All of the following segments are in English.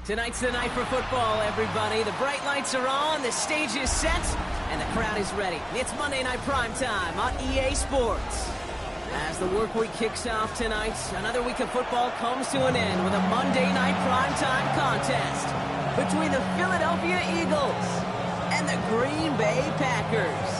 Tonight's the night for football, everybody. The bright lights are on, the stage is set, and the crowd is ready. It's Monday Night Primetime on EA Sports. As the work week kicks off tonight, another week of football comes to an end with a Monday Night Primetime contest between the Philadelphia Eagles and the Green Bay Packers.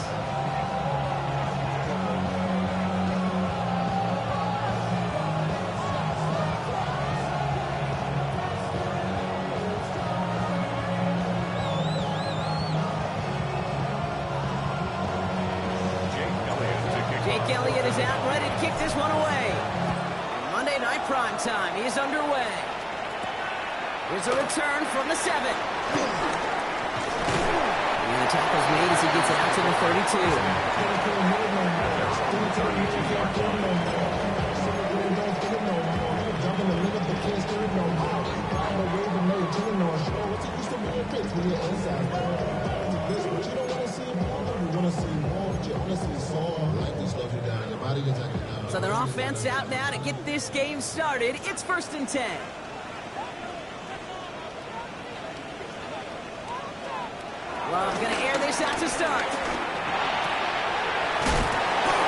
Elliott is out, ready to kick this one away. Monday Night Primetime is underway. Here's a return from the 7. And the tackle's made as he gets it out to the 32. So their offense out now to get this game started. It's 1st and 10. Love going to air this out to start.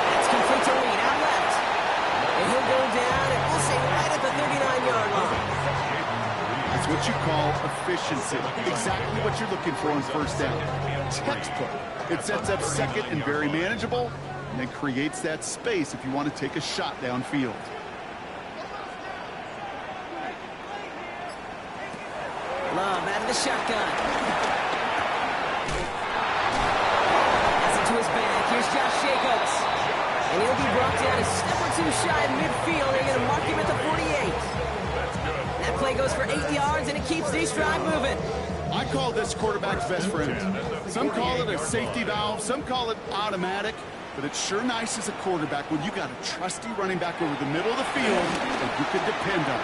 That's complete to Reed, out left. And he'll go down, and we'll say right at the 39-yard line. That's what you call efficiency. Exactly what you're looking for on 1st down. Textbook. It sets up 2nd and very manageable, and then creates that space if you want to take a shot downfield. Love out of the shotgun. Pass it to his back. Here's Josh Jacobs. And he'll be brought down a step or 2 shy of midfield. They're going to mark him at the 48. That play goes for 8 yards, and it keeps this drive moving. I call this quarterback's best friend. Some call it a safety valve, some call it automatic, but it's sure nice as a quarterback when you got a trusty running back over the middle of the field that you can depend on.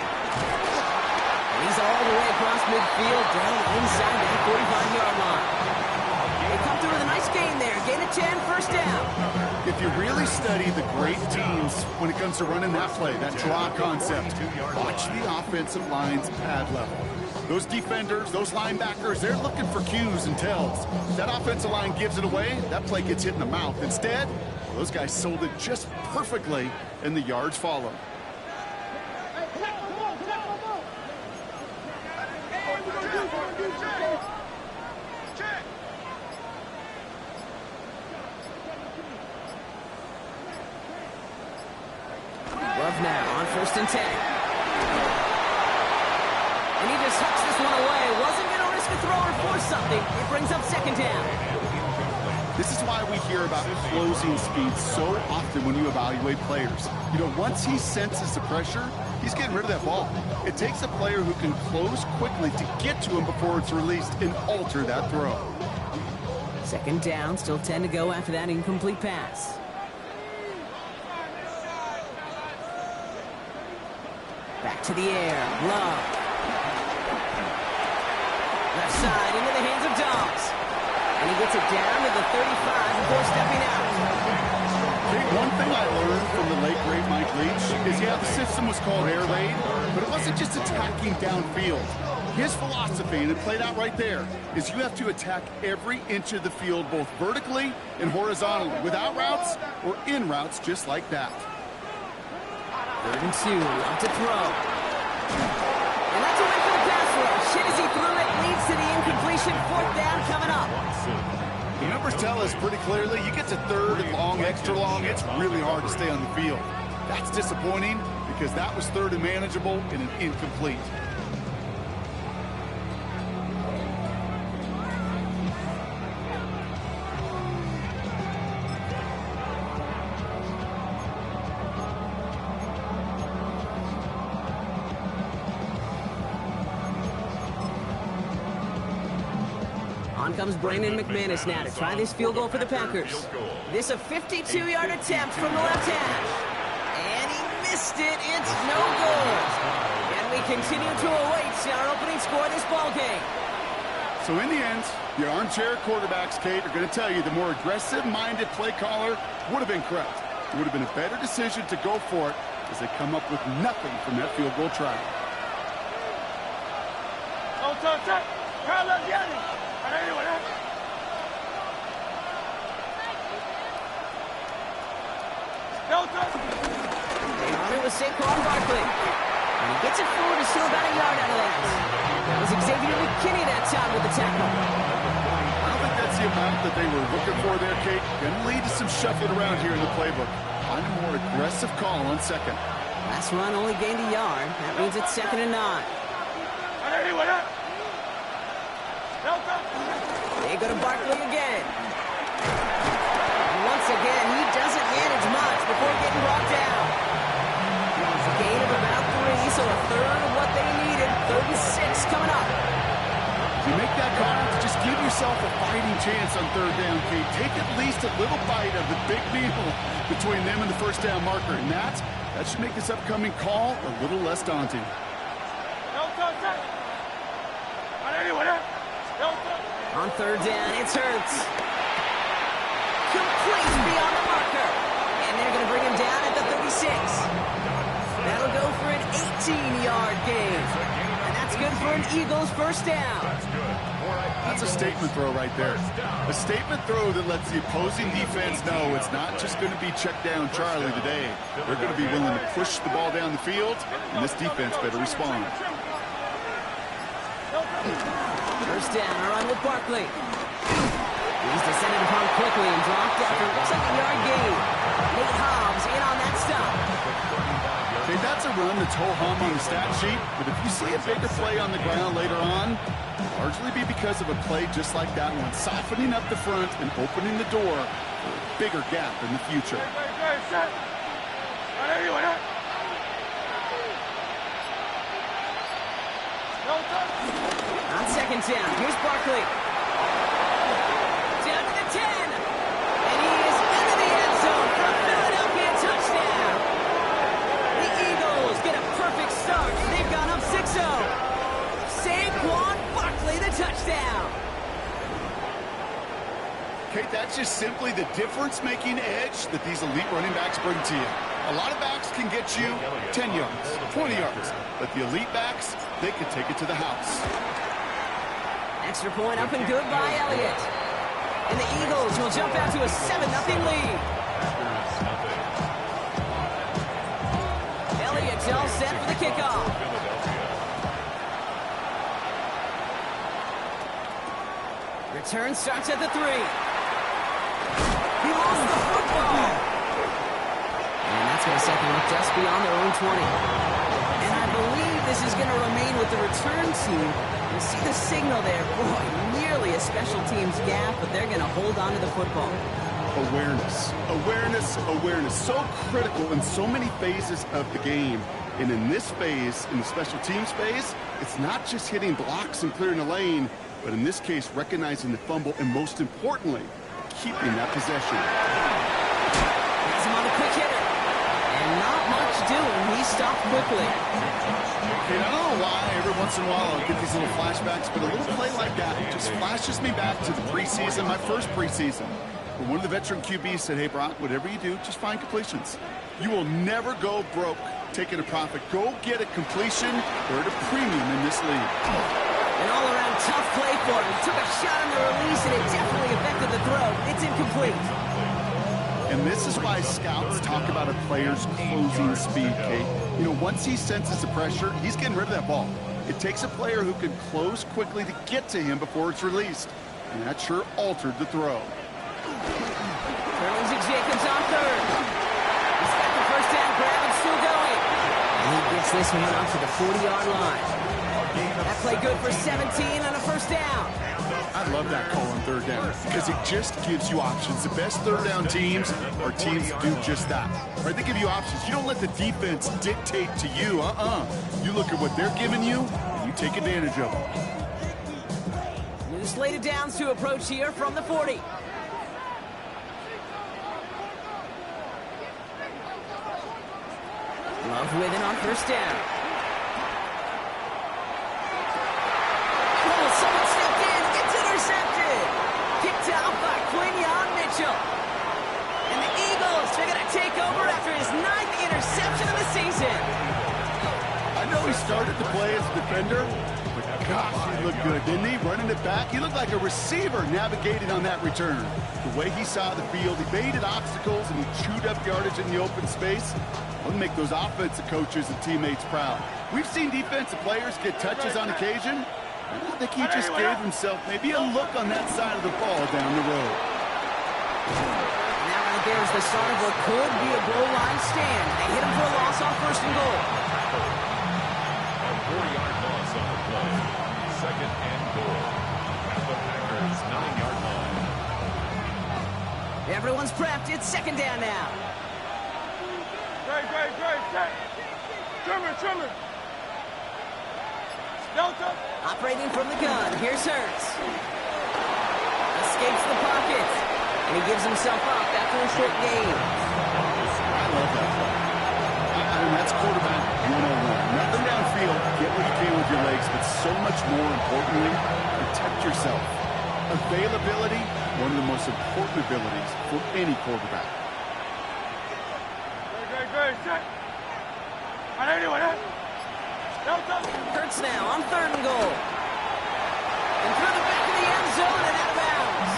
He's all the way across midfield, down inside that 45-yard line. They come through with a nice gain there. Gain of 10, 1st down. If you really study the great teams when it comes to running that play, that draw concept, watch the offensive line's pad level. Those defenders, those linebackers, they're looking for cues and tells. If that offensive line gives it away, that play gets hit in the mouth. Instead, those guys sold it just perfectly, and the yards follow. Love now on 1st and 10. And he just hooks this one away. Wasn't going to risk a throw or force something. It brings up 2nd down. This is why we hear about closing speed so often when you evaluate players. You know, once he senses the pressure, he's getting rid of that ball. It takes a player who can close quickly to get to him before it's released and alter that throw. 2nd down, still 10 to go after that incomplete pass. Back to the air. Love. Left side into the hands of Dobbs. And he gets it down to the 35 before stepping out. Hey, one thing I learned from the late, great Mike Leach is, yeah, the system was called air raid, but it wasn't just attacking downfield. His philosophy, and it played out right there, is you have to attack every inch of the field, both vertically and horizontally, without routes or in routes just like that. 3rd and 2, up to throw. And that's away for the pass rush. Hit as he threw it, leads to the incompletion. 4th down coming up. The numbers tell us pretty clearly, you get to 3rd and long, extra long, it's really hard to stay on the field. That's disappointing because that was 3rd and manageable and an incomplete. On comes Brandon McManus now to try this field goal for the Packers. This a 52-yard attempt from the left hash. And he missed it. It's no good. And we continue to await our opening score of this ball game. So in the end, the armchair quarterbacks, Kate, are going to tell you the more aggressive-minded play caller would have been correct. It would have been a better decision to go for it as they come up with nothing from that field goal try. They run it with Saquon Barkley. And he gets it forward to still about a yard out of that. That was Xavier McKinney that time with the tackle. I don't think that's the amount that they were looking for there, Kate. Gonna lead to some shuffling around here in the playbook. Find a more aggressive call on second. Last run only gained a yard. That means it's 2nd and 9. They go to Barkley again. And once again, he doesn't manage much before getting brought down. It's a gain of about 3, so a third of what they needed. 36 coming up. You make that call to just give yourself a fighting chance on 3rd down, Kate. Take at least a little bite of the big meal between them and the 1st down marker. And that should make this upcoming call a little less daunting. On 3rd down, it's Hurts. Complete beyond the marker. And they're going to bring him down at the 36. That'll go for an 18-yard gain. And that's good for an Eagles 1st down. That's a statement throw right there. A statement throw that lets the opposing defense know it's not just going to be check down Charlie today. They're going to be willing to push the ball down the field, and this defense better respond. 1st down, a run with Barkley. He's descended upon quickly and dropped after it looks like a yard gain. Nate Hobbs in on that stop. Okay, that's a run that's ho-hum on the stat sheet, but if you see a bigger play on the ground later on, largely be because of a play just like that one, softening up the front and opening the door for a bigger gap in the future. On 2nd down, here's Barkley. Down to the 10. And he is into the end zone for a Philadelphia touchdown. The Eagles get a perfect start. They've gone up 6-0. Saquon Barkley, the touchdown. Kate, that's just simply the difference-making edge that these elite running backs bring to you. A lot of backs can get you 10 yards, 20 yards, but the elite backs, they can take it to the house. Extra point up and good by Elliott. And the Eagles will jump out to a 7-0 lead. Elliott's all set for the kickoff. Return starts at the 3. He lost the football. And that's going to set them up just beyond their own 20. And I believe this is going to remain with the return team. You see the signal there. Boy, nearly a special teams gap, but they're going to hold on to the football. Awareness, awareness, awareness. So critical in so many phases of the game. And in this phase, in the special teams phase, it's not just hitting blocks and clearing a lane, but in this case, recognizing the fumble and, most importantly, keeping that possession. Has him on the quick hitter. And not much doing. He stopped quickly. Okay, I don't know why every once in a while I'll get these little flashbacks, but a little play like that just flashes me back to the preseason, my first preseason. When one of the veteran QBs said, hey, Brock, whatever you do, just find completions. You will never go broke taking a profit. Go get a completion or at a premium in this league. An all-around tough play for him. Took a shot on the release, and it definitely affected the throw. It's incomplete. And this is why scouts talk about a player's closing speed, Kate. You know, once he senses the pressure, he's getting rid of that ball. It takes a player who can close quickly to get to him before it's released. And that sure altered the throw. Throws it Jacobs on 3rd. He's got the 1st down grab and still going. And he gets this one up to the 40-yard line. That play good for 17 on a 1st down. I love that call on 3rd down because it just gives you options. The best 3rd down teams are teams that do just that. Right? They give you options. You don't let the defense dictate to you. You look at what they're giving you, and you take advantage of them. New slated downs to approach here from the 40. Love with it on 1st down. Someone stepped in. It's intercepted. Picked out by Quinyon Mitchell. And the Eagles are going to take over after his 9th interception of the season. I know he started the play play as a defender, but gosh, he looked good, didn't he? Running it back, he looked like a receiver navigating on that return. The way he saw the field, he baited obstacles, and he chewed up yardage in the open space. It'll make those offensive coaches and teammates proud. We've seen defensive players get touches on occasion. I think he just gave himself maybe a look on that side of the ball down the road. Now right there's the start of what could be a goal line stand. They hit him for a loss on 1st and goal. A 40-yard loss on the play. 2nd and goal. At the Packers' 9-yard line. Everyone's prepped. It's 2nd down now. Great. Trimmer. Delta. Operating from the gun. Here's Hurts. Escapes the pocket. And he gives himself up after a short gain. I love that play. I mean, that's quarterback 101. Nothing downfield. Get what you can with your legs, but so much more importantly, protect yourself. Availability, one of the most important abilities for any quarterback. Great. Set. On anyone, eh? Delta. Hurts now on 3rd and goal. And through the back of the end zone and out of bounds.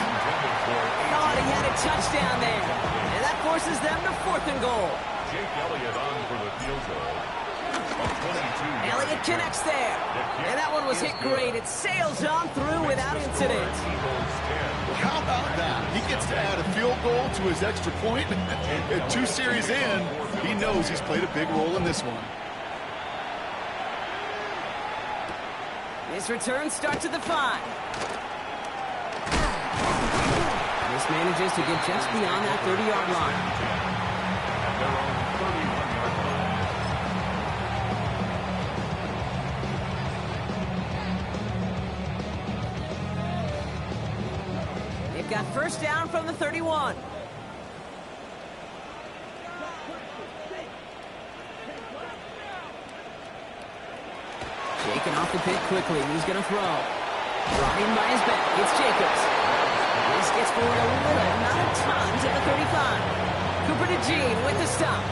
Thought he had a touchdown there. And that forces them to 4th and goal. Jake Elliott on for the field goal. Elliott connects there. And that one was hit great. It sails on through without incident. How about that? He gets to add a field goal to his extra point. And 2 series in, he knows he's played a big role in this one. His return starts at the 5. This manages to get just beyond that 30-yard line. At their own 31-yard line. They've got 1st down from the 31. Shaking off the pick quickly. He's going to throw. Brought in by his back. It's Jacobs. This gets forward a little, not a ton, to the 35. Cooper to Gene with the stop.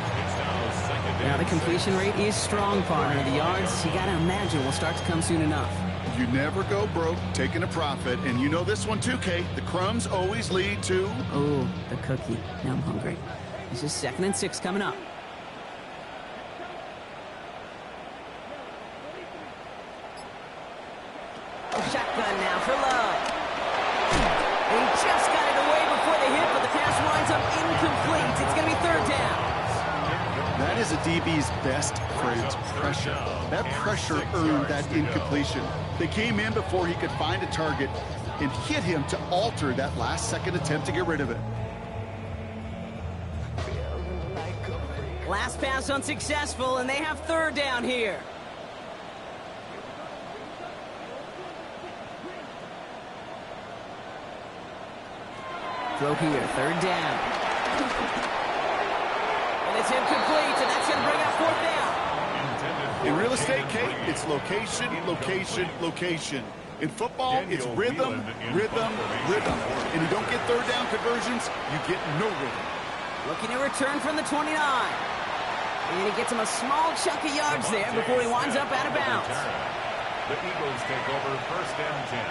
Now the completion rate is strong, partner. The yards, you got to imagine, will start to come soon enough. You never go broke taking a profit, and you know this one too, Kate. The crumbs always lead to... Oh, the cookie. Now I'm hungry. This is 2nd and 6 coming up. Shotgun now for Love. And he just got it away before the hit, but the pass winds up incomplete. It's going to be 3rd down. That is a DB's best phrase, pressure. That pressure earned that incompletion. They came in before he could find a target and hit him to alter that last-second attempt to get rid of it. Last pass unsuccessful, and they have 3rd down here. Throw here, 3rd down. And it's incomplete, and that's going to bring up 4th down. In real estate, Kate, it's location, location, location. In football, it's rhythm, rhythm, rhythm. And you don't get 3rd down conversions, you get no rhythm. Looking to return from the 29. And he gets him a small chunk of yards there before he winds up out of bounds. The Eagles take over 1st and 10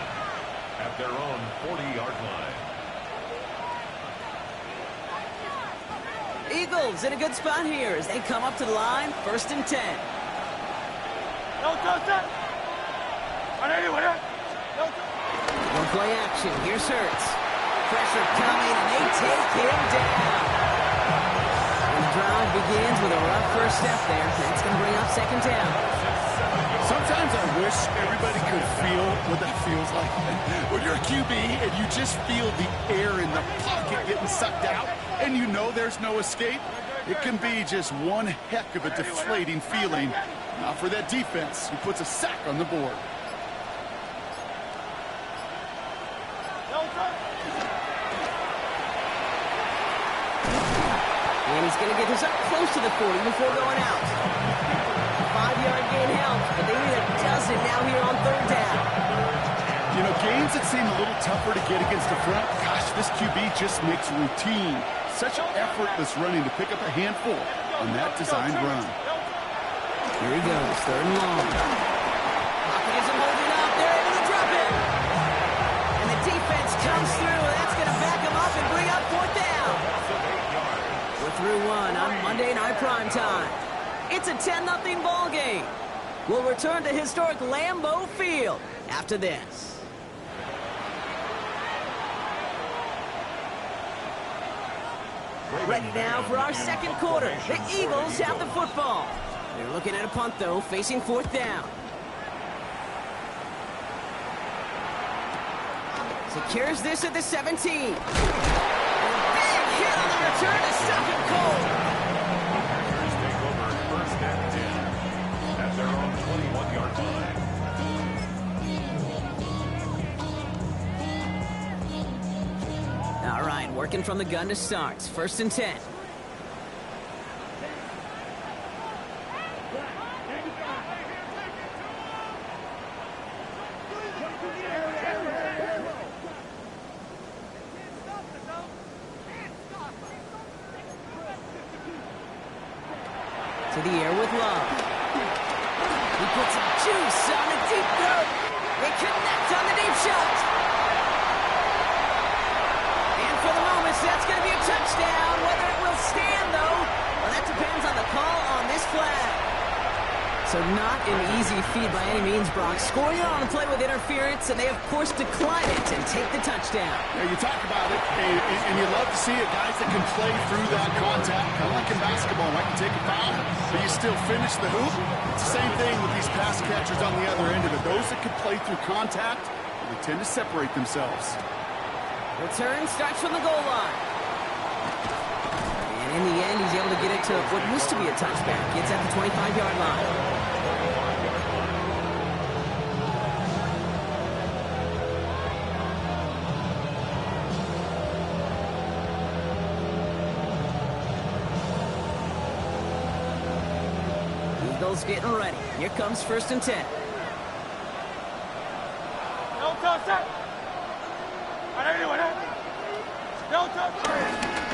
at their own 40-yard line. Eagles in a good spot here as they come up to the line, 1st and 10. On anyone, eh? One play action. Here's Hurts. Pressure coming, and they take him down. And the drive begins with a rough first step there. That's going to bring up 2nd down. Sometimes I wish everybody could feel what that feels like. When you're a QB and you just feel the air in the pocket getting sucked out, and you know there's no escape, it can be just one heck of a deflating feeling. Not for that defense who puts a sack on the board. And he's going to get this up close to the 40 before going out. 5-yard gain helps, but they need a dozen now here on 3rd down. You know, games that seem a little tougher to get against the front, gosh, this QB just makes routine. Such effortless running to pick up a handful on that designed run. Here he goes, 3rd and long. will return to historic Lambeau Field after this. Ready now for our second quarter. The Eagles have the football. They're looking at a punt, though, facing fourth down. Secures this at the 17. And a big hit on the return to stop him cold. Packers take over first and 10 at their own 21-yard line. All right, working from the gun to start. First and 10. To the air with Love. He puts some juice on the deep throw. They connect on the deep shot. And for the moment, that's going to be a touchdown. Whether it will stand, though, well, that depends on the call on this flag. So not an easy feat by any means, Brock. Scoring on the play with interference, and they, of course, decline it and take the touchdown. Yeah, you talk about it, and you love to see it, guys that can play through that contact. Kind of like in basketball, right? You take a foul, but you still finish the hoop. It's the same thing with these pass catchers on the other end of it. Those that can play through contact, they tend to separate themselves. Return starts from the goal line. And in the end, he's able to get it to what used to be a touchback. Gets at the 25-yard line. Eagles getting ready. Here comes first and 10. No touch. No touch.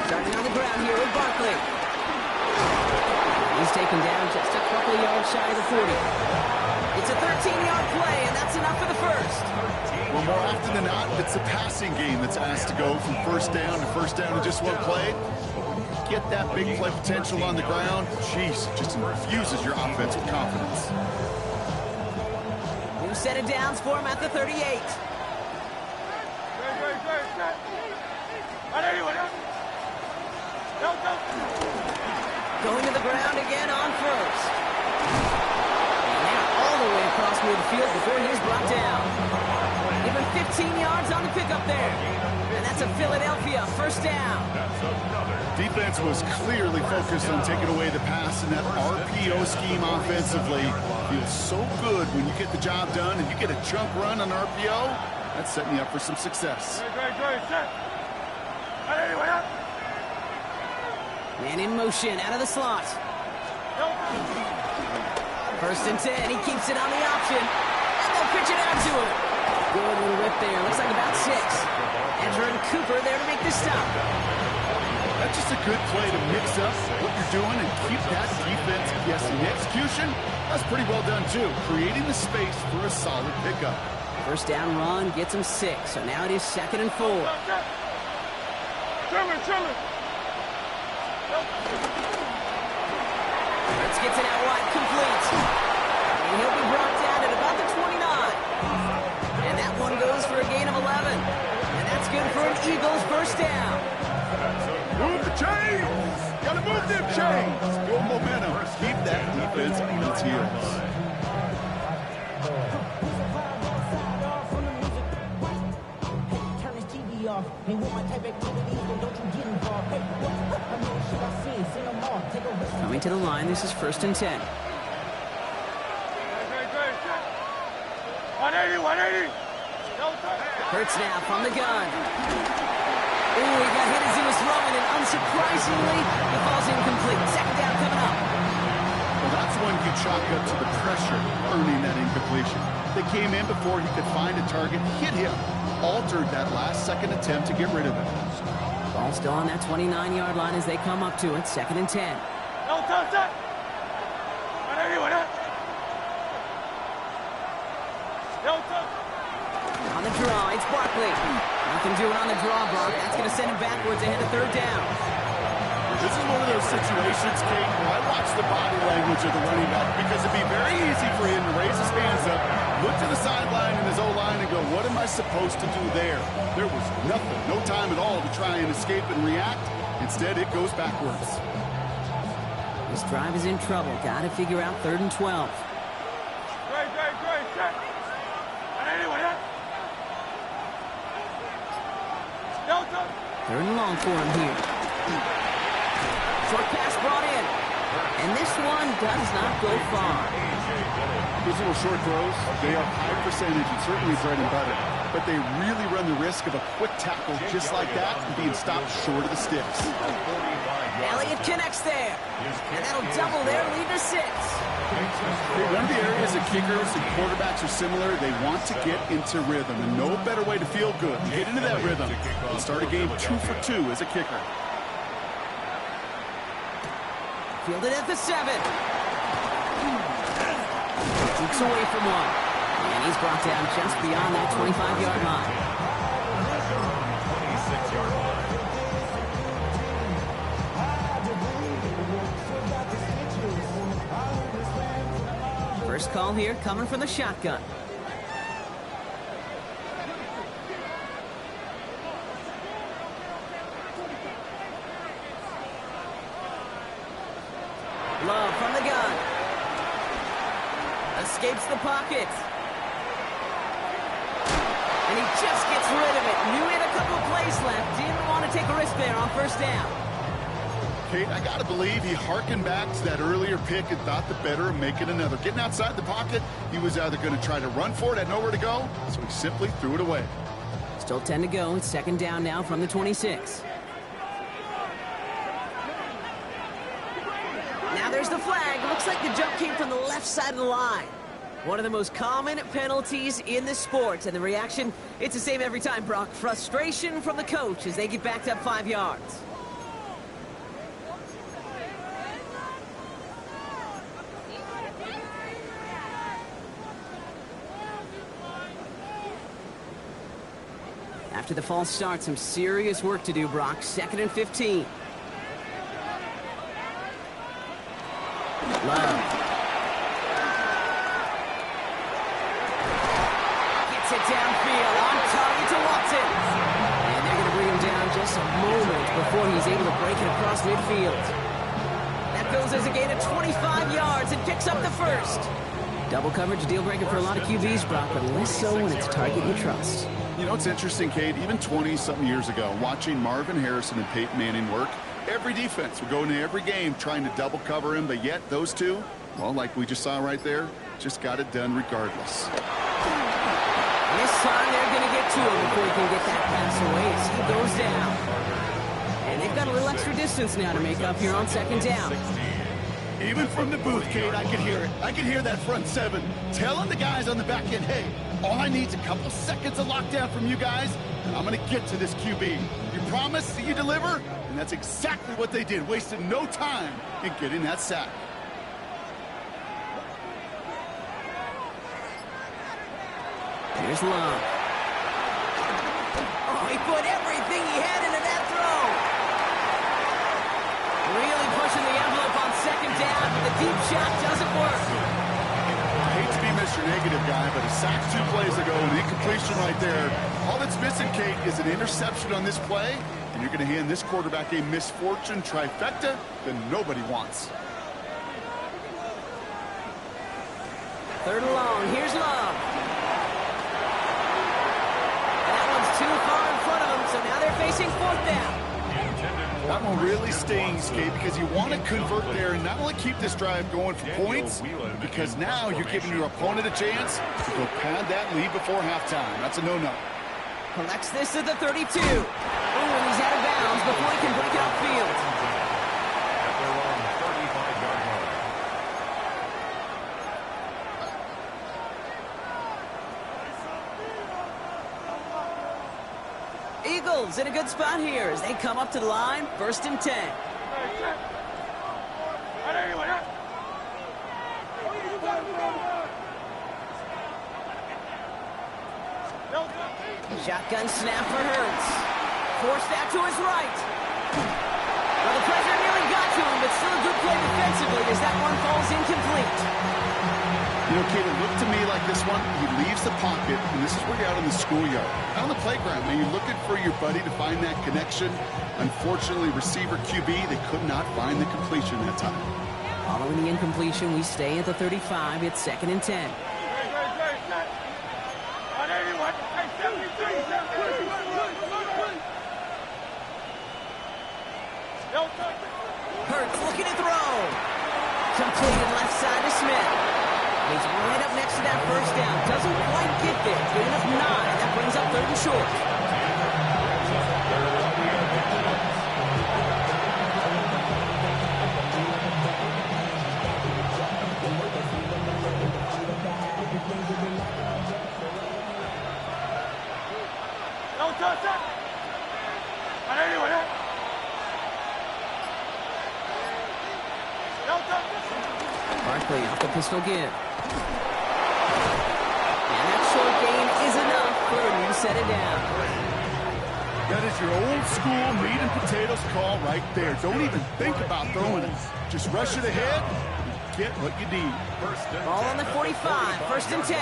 Starting on the ground here with Barkley. He's taken down just a couple of yards shy of the 40. It's a 13-yard play, and that's enough for the first. Well, more often than not, it's the passing game that's asked to go from first down in just one play. Get that big play potential on the ground, jeez, just infuses your offense with confidence. New set of downs for him at the 38. Going to the ground again on first. And now all the way across midfield before he's brought down. Give him 15 yards on the pickup there. And that's a Philadelphia first down. Defense was clearly focused on taking away the pass, and that RPO scheme offensively feels so good when you get the job done and you get a chunk run on RPO. That's setting you up for some success. Man in motion out of the slot. First and 10. He keeps it on the option. And they'll pitch it out to him. Good little rip there. Looks like about 6. Edger and Cooper there to make the stop. That's just a good play to mix up what you're doing and keep that defense guessing. The execution, that's pretty well done too. Creating the space for a solid pickup. First down run gets him 6. So now it is 2nd and 4. Let's get it out wide, complete. And he'll be brought down at about the 29. And that one goes for a gain of 11. And that's good for an Eagles first down. Move the chains! Gotta move them chains! Good momentum. Keep that defense on its heels. Coming to the line, this is first and 10. 180. Hurts now from the gun. Ooh, he got hit as he was throwing, and unsurprisingly, the ball's incomplete. Second down coming up. Well, that's when you chalk up to the pressure earning that incompletion. They came in before he could find a target, hit him, altered that last-second attempt to get rid of it. Ball still on that 29-yard line as they come up to it. 2nd and 10. No touch. 180. No touch. On the draw, it's Barkley. Nothing doing on the draw, Brock. That's going to send him backwards ahead of 3rd down. This is one of those situations, Kate, where I watch the body language of the running back because it'd be very easy for him to raise his hands up, look to the sideline in his O-line and go, what am I supposed to do there? There was nothing, no time at all to try and escape and react. Instead, it goes backwards. This drive is in trouble. Got to figure out 3rd and 12. Great, check. Anyway, Delta. 3rd and long for him here. Short pass brought in. And this one does not go far. Those little short throws, they are high percentage and certainly bread and butter. But they really run the risk of a quick tackle just like that and being stopped short of the sticks. Elliott connects there. And that'll double their lead to 6. One of the areas that kickers and quarterbacks are similar, they want to get into rhythm. And no better way to feel good, get into that rhythm, and start a game 2 for 2 as a kicker. Fielded at the 7. Takes away from one. And he's brought down just beyond that 25-yard line. 26-yard line. First call here coming from the shotgun. Love from the gun. Escapes the pocket. And he just gets rid of it. Knew he had a couple plays left. Didn't want to take a risk there on 1st down. Kate, I got to believe he hearkened back to that earlier pick and thought the better of making another. Getting outside the pocket, he was either going to try to run for it, had nowhere to go, so he simply threw it away. Still 10 to go. It's 2nd down now from the 26. Now there's the flag. Looks like the jump came from the left side of the line. One of the most common penalties in the sport. And the reaction, it's the same every time, Brock. Frustration from the coach as they get backed up 5 yards. After the false start, some serious work to do, Brock. 2nd and 15. Love. Gets it downfield, on target to Watson. And they're going to bring him down just a moment before he's able to break it across midfield. That goes as a gain of 25 yards and picks up the 1st. Double coverage, a deal breaker for a lot of QBs, Brock, but less so when it's a target you trust. You know, it's interesting, Kate, even 20-something years ago, watching Marvin Harrison and Peyton Manning work, every defense would go into every game trying to double cover him, but yet those two, well, like we just saw right there, just got it done regardless. This time they're going to get to him before he can get that pass away as he goes down. And they've got a little extra distance now to make up here on 2nd down. Even from the booth, Kate, I could hear it. I could hear that front 7 telling the guys on the back end, hey, all I need is a couple seconds of lockdown from you guys, and I'm going to get to this QB. You promise that you deliver? And that's exactly what they did, wasted no time in getting that sack. Here's Love. Oh, he put everything he had into that throw. Really pushing the envelope on 2nd down, but the deep shot doesn't work. I hate to be Mr. Negative guy, but a sack 2 plays ago, an incompletion right there. All that's missing, Kate, is an interception on this play, and you're going to hand this quarterback a misfortune trifecta that nobody wants. 3rd and long. Here's Love. That one's too far in front of them, so now they're facing 4th down. That one really stings, Kate, because you want to convert there and not only keep this drive going for points, because now you're giving your opponent a chance to go pad that lead before halftime. That's a no-no. Collects this at the 32. Oh, and he's out of bounds before he can break it upfield. At their own 35-yard line. Eagles in a good spot here as they come up to the line. 1st and 10. Shotgun snap for Hurts. Forced that to his right. Well, the pressure nearly but still a good play defensively as that one falls incomplete. You know, kid, it looked to me like this one, he leaves the pocket, and this is where you're out in the schoolyard. Out on the playground, man, you're looking for your buddy to find that connection. Unfortunately, receiver QB, they could not find the completion that time. Following the incompletion, we stay at the 35. It's 2nd and 10. Hurts looking to throw. Completed left side to Smith. He's right up next to that first down. Doesn't quite get there. Gain of 9. That brings up 3rd and short. Don't touch that. And anyway, don't touch that. Barkley off the pistol give. And that short gain is enough for a new set of down. That is your old school meat and potatoes call right there. Don't even think about throwing it. Just rush it ahead and get what you need. Ball on the 45. 1st and 10.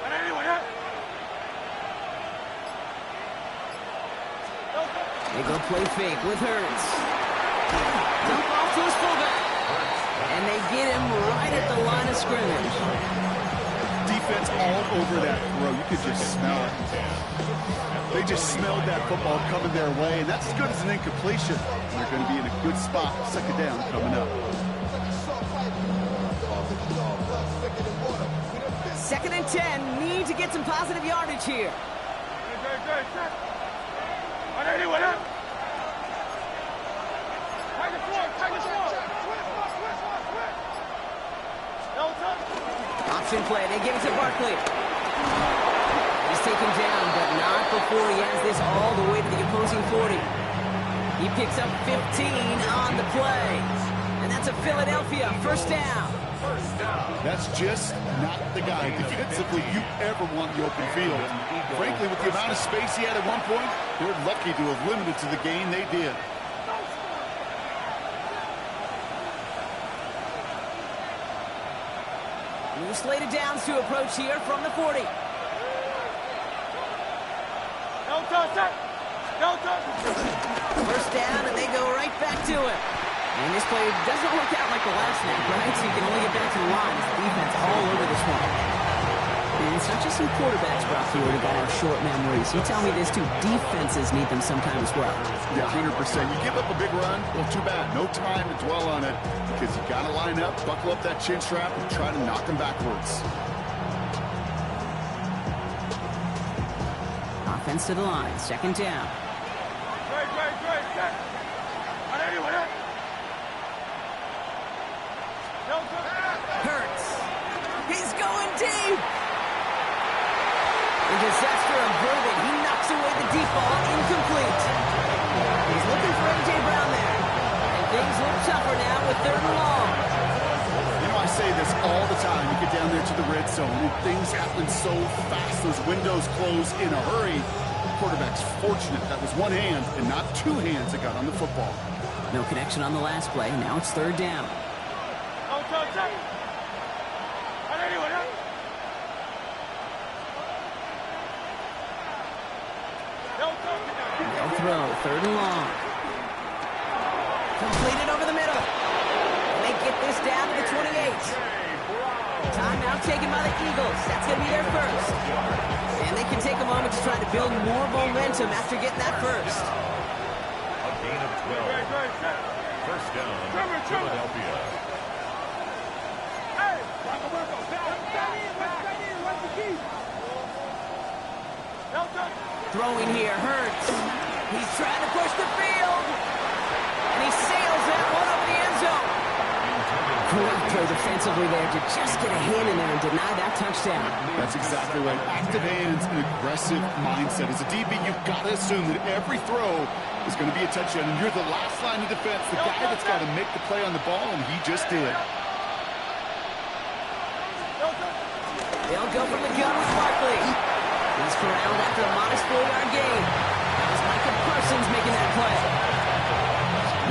And anyway, They go play fake with Hurts. Dump off to his fullback. And they get him right at the line of scrimmage. Defense all over that throw. You could just smell it. They just smelled that football coming their way, and that's as good as an incompletion. They're going to be in a good spot. 2nd down coming up. 2nd and 10. Need to get some positive yardage here. and anyway, Option play. They give it to Barkley. He's taken down, but not before he has this all the way to the opposing 40. He picks up 15 on the play. And that's a Philadelphia 1st down. That's just not the guy defensively you ever want in the open field. Frankly, with the amount of space he had at one point, they're lucky to have limited to the gain they did. New slated downs to approach here from the 40. Don't touch that. Don't touch. 1st down, and they go right back to it. And this play doesn't work out like the last snap, right? So you can only get back to the line as the defense all over this one. And it's not just some quarterbacks, Brock Stewart, who got our short memories. You tell me this too. Defenses need them sometimes as well. Yeah, 100%. You give up a big run, well, too bad. No time to dwell on it because you got to line up, buckle up that chin strap, and try to knock them backwards. Offense to the line. 2nd down. Great. And anyway, don't touch. Hurts. He's going deep. The disaster averted. He knocks away the deep ball. Incomplete. He's looking for A.J. Brown there. And things look tougher now with 3rd and long. You know, I say this all the time. You get down there to the red zone, and things happen so fast. Those windows close in a hurry. The quarterback's fortunate that was one hand and not two hands that got on the football. No connection on the last play. Now it's 3rd down. Don't touch that. And anyway, don't touch. No throw. 3rd and long. Completed over the middle. And they get this down to the 28. Timeout taken by the Eagles. That's going to be their first. And they can take a moment to try to build more momentum after getting that first. A gain of 12. Great. 1st down, Trevor. Philadelphia. Hey, what's the key? Don't touch. Throwing here, Hurts. He's trying to push the field. And he sails that one up the end zone. Great play defensively there to just get a hand in there and deny that touchdown. That's exactly right. Active hands and aggressive mindset. As a DB, you've got to assume that every throw is going to be a touchdown. And you're the last line of defense, the guy that's got to make the play on the ball, and he just did. They'll go from the gun with Barkley. He's corralled after a modest 4-yard gain. That was Micah Parsons making that play.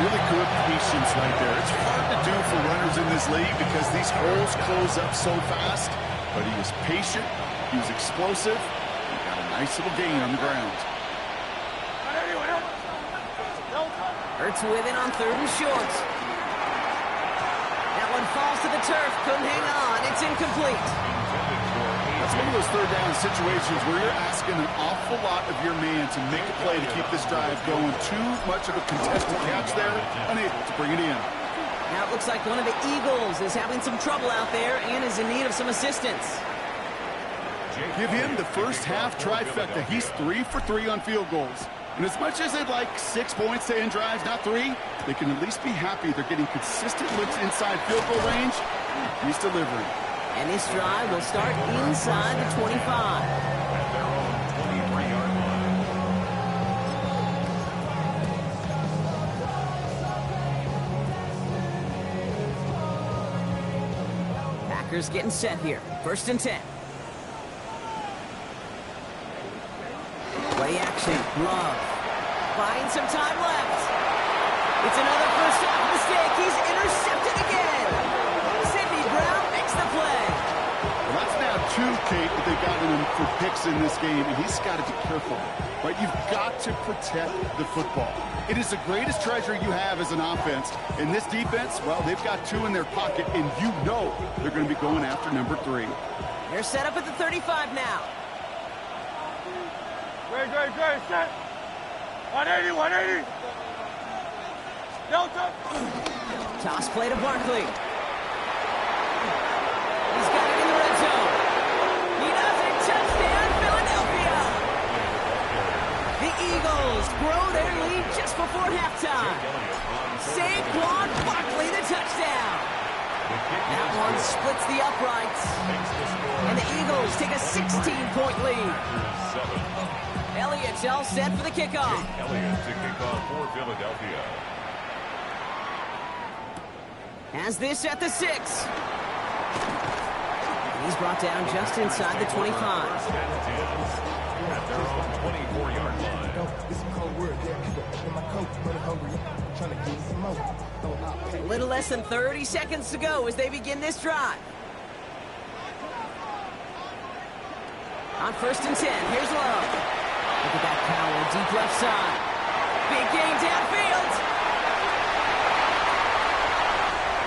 Really good patience right there. It's hard to do for runners in this league because these holes close up so fast. But he was patient. He was explosive. He got a nice little gain on the ground. Hurts with it on 3rd and short. That one falls to the turf. Couldn't hang on. It's incomplete. That's one of those 3rd down situations where you're asking an awful lot of your man to make a play to keep this drive going. Too much of a contested catch there. Unable to bring it in. Now it looks like one of the Eagles is having some trouble out there and is in need of some assistance. Give him the first half trifecta. He's 3 for 3 on field goals. And as much as they'd like 6 points to end drives, not 3, they can at least be happy they're getting consistent looks inside field goal range. He's delivering. And this drive will start inside the 25. At their own 23-yard line. Packers getting set here. 1st and 10. Play action. Love. Buying some time left. It's another first half mistake. He's intercepted again. Sidney Brown makes the play. Well, that's now 2, Kate, that they've gotten him for picks in this game, and he's got to be careful. Right? You've got to protect the football. It is the greatest treasure you have as an offense. In this defense, well, they've got 2 in their pocket, and you know they're going to be going after number 3. They're set up at the 35 now. Great, set. 180, 180. Delta. Toss play to Barkley. He's got it in the red zone. He does it. Touchdown, Philadelphia. The Eagles grow their lead just before halftime. Saquon Barkley, the touchdown. That one splits the uprights. And the Eagles take a 16-point lead. Elliott's all set for the kickoff. Elliott to kick off for Philadelphia. Has this at the 6. He's brought down just inside the 25. At their own 24-yard line. A little less than 30 seconds to go as they begin this drive. On 1st and 10, here's Love. Look at that power, deep left side. Big gain downfield.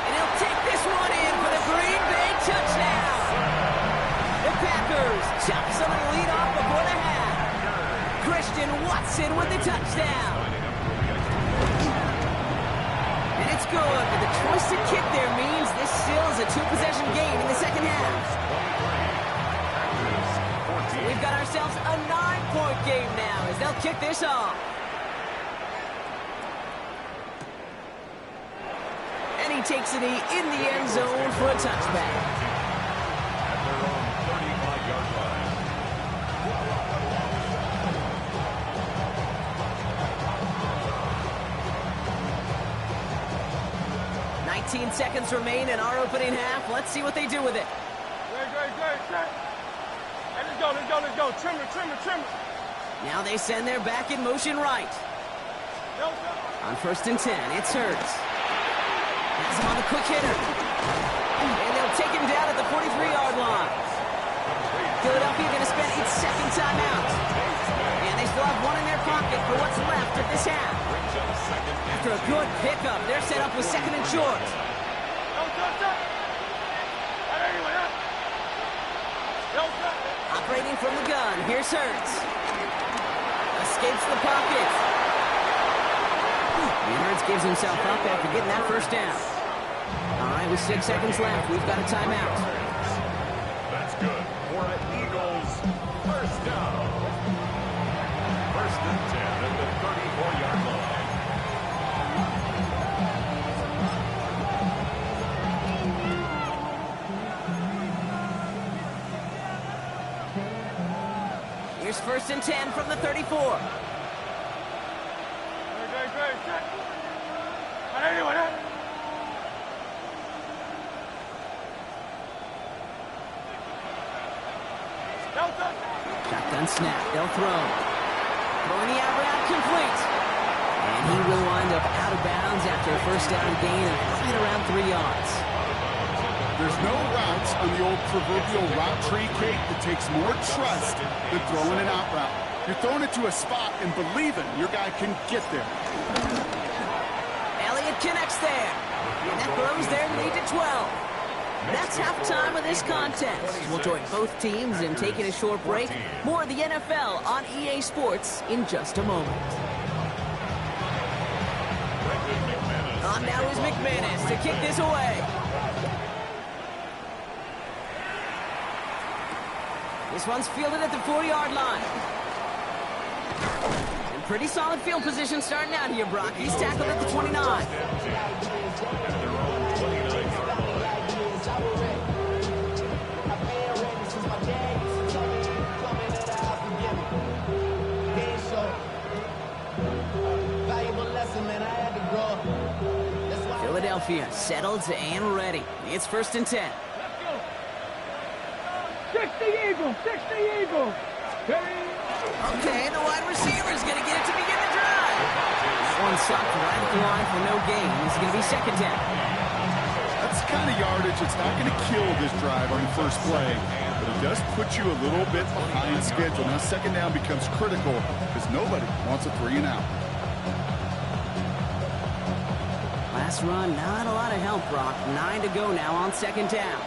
And he'll take this one in for the Green Bay touchdown. The Packers chop some of the lead off before the half. Christian Watson with the touchdown. And it's good, but the choice to kick there means this still is a 2-possession game in the second half. So we've got ourselves a 9-point game now as they'll kick this off. And he takes it in the end zone for a touchback. At their own 35-yard line. 19 seconds remain in our opening half. Let's see what they do with it. Great, set. Hey, let's go. Trim it. Now they send their back in motion right. Delta. On 1st and 10, it's Hurts. Has him on the quick hitter. And they'll take him down at the 43-yard line. Philadelphia going to spend its second timeout. And they still have one in their pocket for what's left of this half. After a good pickup, they're set up with 2nd and short. Operating from the gun, here's Hurts. Escapes the pocket. And Hurts gives himself up after getting that first down. All right, with 6 seconds left, we've got a timeout. That's good for an Eagles first down. 1st and 10 at the 34-yard line. Here's 1st and 10 from the 34. Great, set. 180. Delta. Shotgun snap, they'll throw. Throwing the out route complete. And he will wind up out of bounds after a first down gain of right around 3 yards. There's no routes on the old proverbial route tree, Kate, that takes more trust than throwing an out route. You're throwing it to a spot and believing your guy can get there. Elliott connects there. And that throws their lead to 12. That's halftime of this contest. We'll join both teams in taking a short break. More of the NFL on EA Sports in just a moment. On now is McManus to kick this away. This one's fielded at the 4-yard line. And pretty solid field position starting out here, Brock. He's tackled at the 29. Philadelphia settled and ready. It's 1st and 10. 60 Eagles, 60 Eagles. Okay, the wide receiver's going to get it to begin the drive. That one sucked right at the line for no gain. It's going to be 2nd down. That's the kind of yardage that's not going to kill this drive on the first play, but it does put you a little bit behind schedule. Now 2nd down becomes critical because nobody wants a 3 and out. Last run, not a lot of help, Brock. 9 to go now on 2nd down.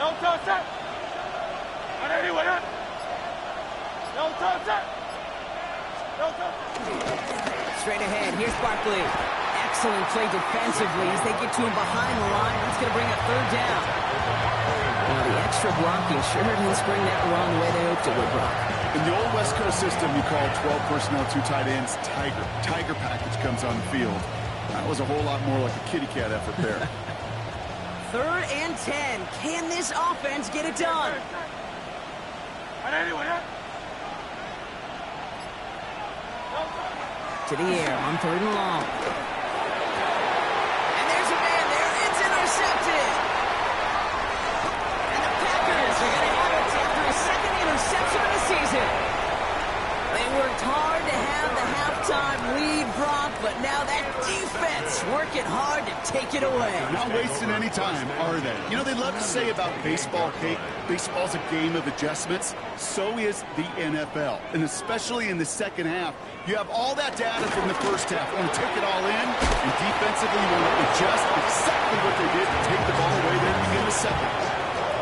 No touch that. And anyway, no touch that. No touch. Straight ahead, here's Barkley. Excellent play defensively as they get to him behind the line. That's going to bring up 3rd down. Well, the extra blocking sure didn't spring that run the way they hoped it would, Brock. In the old West Coast system, you call 12 personnel, 2 tight ends, Tiger. Tiger package comes on the field. That was a whole lot more like a kitty cat effort there. 3rd and 10. Can this offense get it done? And anyway, To the air on 3rd and long. And there's a man there. It's intercepted. And the Packers are going to have it after a 2nd interception of the season. They worked hard to have the halftime lead, Brock, but now that defense working hard to take it away. Not wasting any time, are they? You know, they love to say about baseball, Kate, baseball's a game of adjustments. So is the NFL. And especially in the second half, you have all that data from the first half. You want to take it all in, and defensively you want to adjust exactly what they did to take the ball away there to begin the second.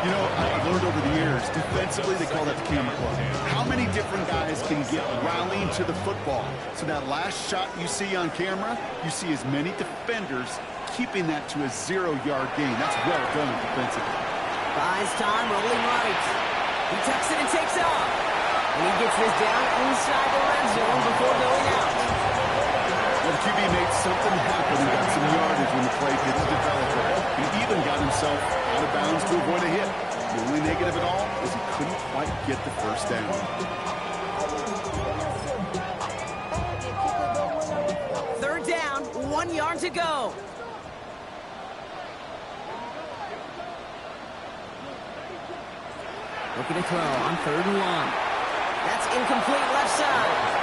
You know, I've learned over the years, defensively, they call that the camera club. How many different guys can get rallying to the football? So that last shot you see on camera, you see as many defenders keeping that to a 0-yard gain. That's well done defensively. Buys time, rolling right. He tucks it and takes off. And he gets this down inside the red zone before going out. Well, the QB made something happen and got some yardage when the play didn't develop. He even got himself out of bounds to avoid a hit. The only negative at all is he couldn't quite get the first down. 3rd down, 1 yard to go. Looking to throw on 3rd and long. That's incomplete left side.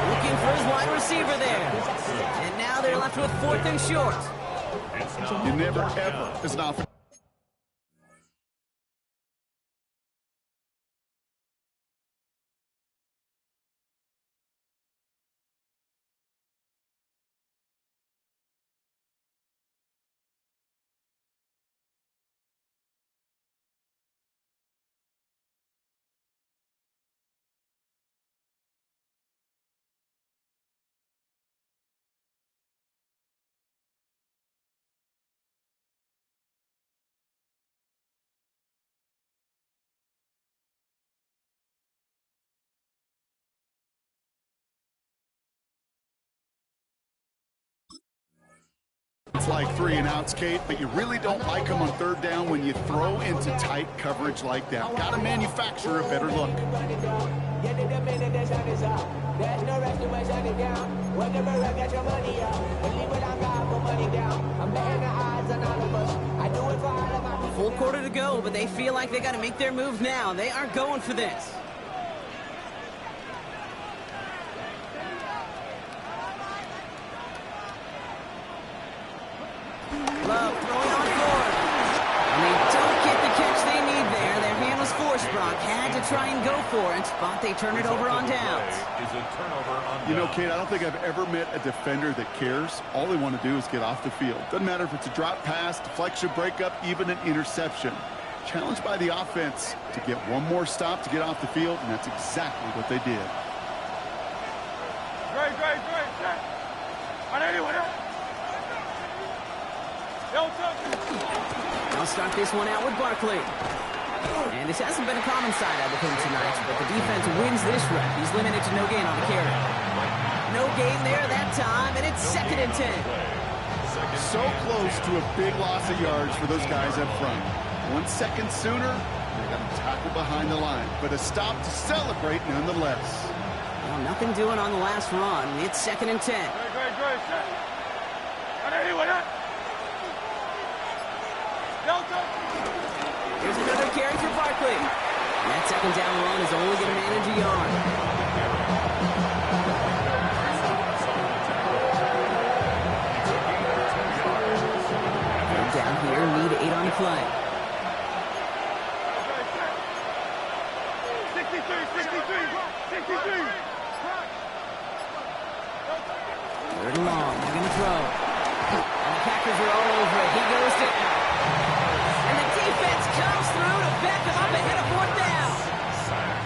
Looking for his wide receiver there. And now they're left with 4th and short. You never, ever, as an offense. It's like 3 and outs, Kate, but you really don't like them on 3rd down when you throw into tight coverage like that. Got to manufacture a better look. Full quarter to go, but they feel like they got to make their move now. They are going for this. try and go for it, but they turn it over on downs. You know, Kate, I don't think I've ever met a defender that cares. All they want to do is get off the field. Doesn't matter if it's a drop pass, deflection, breakup, even an interception. Challenged by the offense to get one more stop to get off the field, and that's exactly what they did. Great. I'll start this one out with Barkley. And this hasn't been a common side out of him tonight, but the defense wins this rep. He's limited to no gain on the carry. No gain there that time, and it's 2nd and 10. So close to a big loss of yards for those guys up front. 1 second sooner, they got to tackle behind the line, but a stop to celebrate nonetheless. Well, nothing doing on the last run. It's 2nd and 10. Great. Here's another carry for Barkley. And that 2nd down run is only going to manage a yard. They're down here, need 8 on the play. 63. 3rd and long, they're going to throw. And the Packers are all over it. He goes down. And the defense comes through to back him up ahead of 4th down.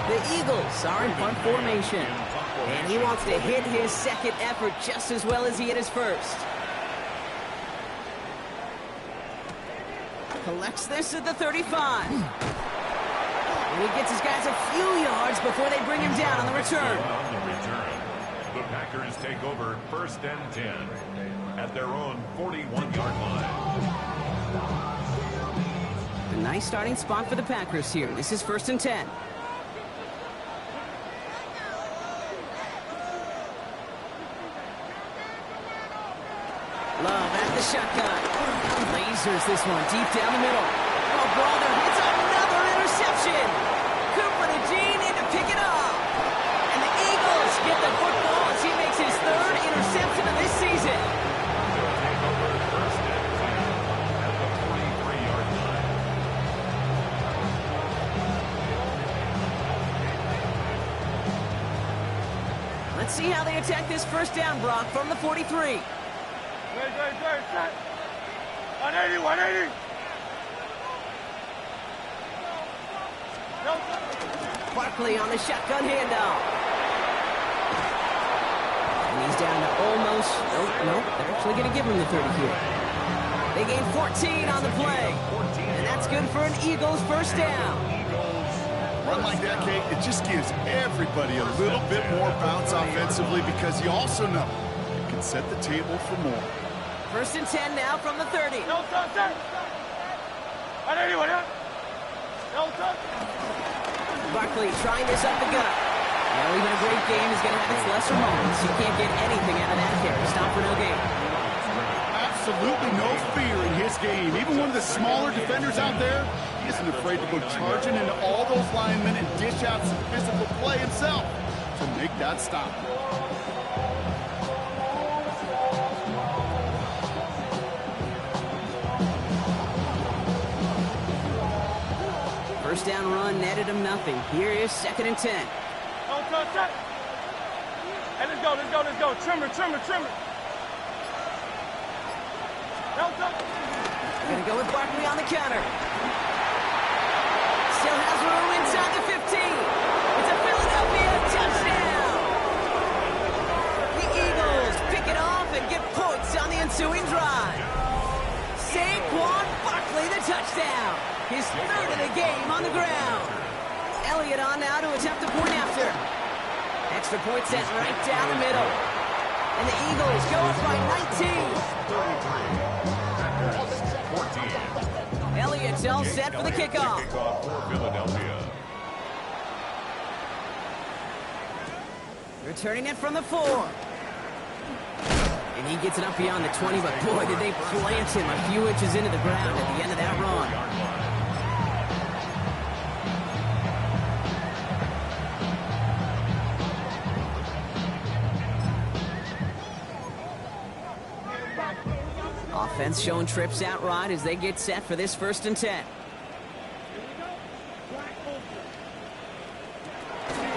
The Eagles are in punt formation. And he wants to hit his 2nd effort just as well as he hit his 1st. Collects this at the 35. And he gets his guys a few yards before they bring him down on the return. The Packers take over 1st and 10 at their own 41-yard line. A nice starting spot for the Packers here. This is 1st and 10. Love at the shotgun. Lasers this one deep down the middle. Oh, brother, it's another interception. Cooper to Gene in to pick it up. And the Eagles get the football as he makes his 3rd interception of this season. They'll take over 1st and 10 at the 43-yard line. Let's see how they attack this 1st down, Brock, from the 43. Great. 180. Barkley on the shotgun handoff. And he's down to almost... Nope. They're actually going to give him the 30 here. They gain 14 on the play. And that's good for an Eagles 1st down. Run like that, Kate, it just gives everybody a little bit more bounce offensively because you also know you can set the table for more. 1st and 10 now from the 30. Barkley trying this up the gut. Well, even a great game is going to have its lesser moments. You can't get anything out of that carry. Stop for no gain. Absolutely no fear in his game. Even one of the smaller defenders out there, he isn't afraid to go charging into all those linemen and dish out some physical play himself to make that stop. First down run netted him nothing. Here is 2nd and 10. Don't touch that. Hey, let's go. Trimmer. Don't touch. They're going to go with Barkley on the counter. Still has room inside the 15. It's a Philadelphia touchdown. The Eagles pick it off and get points on the ensuing drive. Saquon Barkley, the touchdown. His 3rd of the game on the ground. Elliott on now to attempt a point after. Extra point set right down the middle. And the Eagles go up by 19. Elliott's all set for the kickoff. For Philadelphia. Returning it from the 4. And he gets it up beyond the 20, but boy, did they plant him a few inches into the ground at the end of that run. Offense showing trips out right as they get set for this 1st and 10.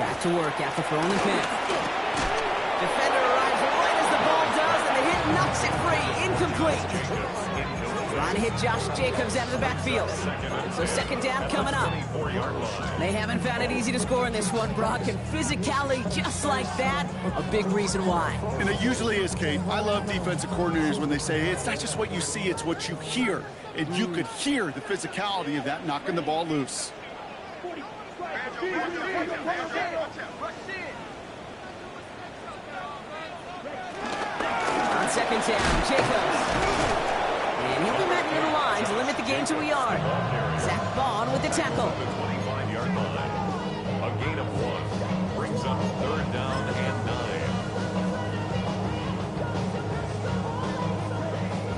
Back to work after throwing the pin. Defender arrives right as the ball does, and the hit knocks it free. Incomplete. Trying to hit Josh Jacobs out of the backfield. So second down coming up. They haven't found it easy to score in this one, Brock, and physicality just like that, a big reason why. And it usually is, Kate. I love defensive coordinators when they say, hey, it's not just what you see, it's what you hear. And you could hear the physicality of that knocking the ball loose. On second down, Jacobs. And he'll be met near the line to limit the gain to a yard. Zach Vaughn with the tackle. The 25-yard line. A gain of 1 brings up third down and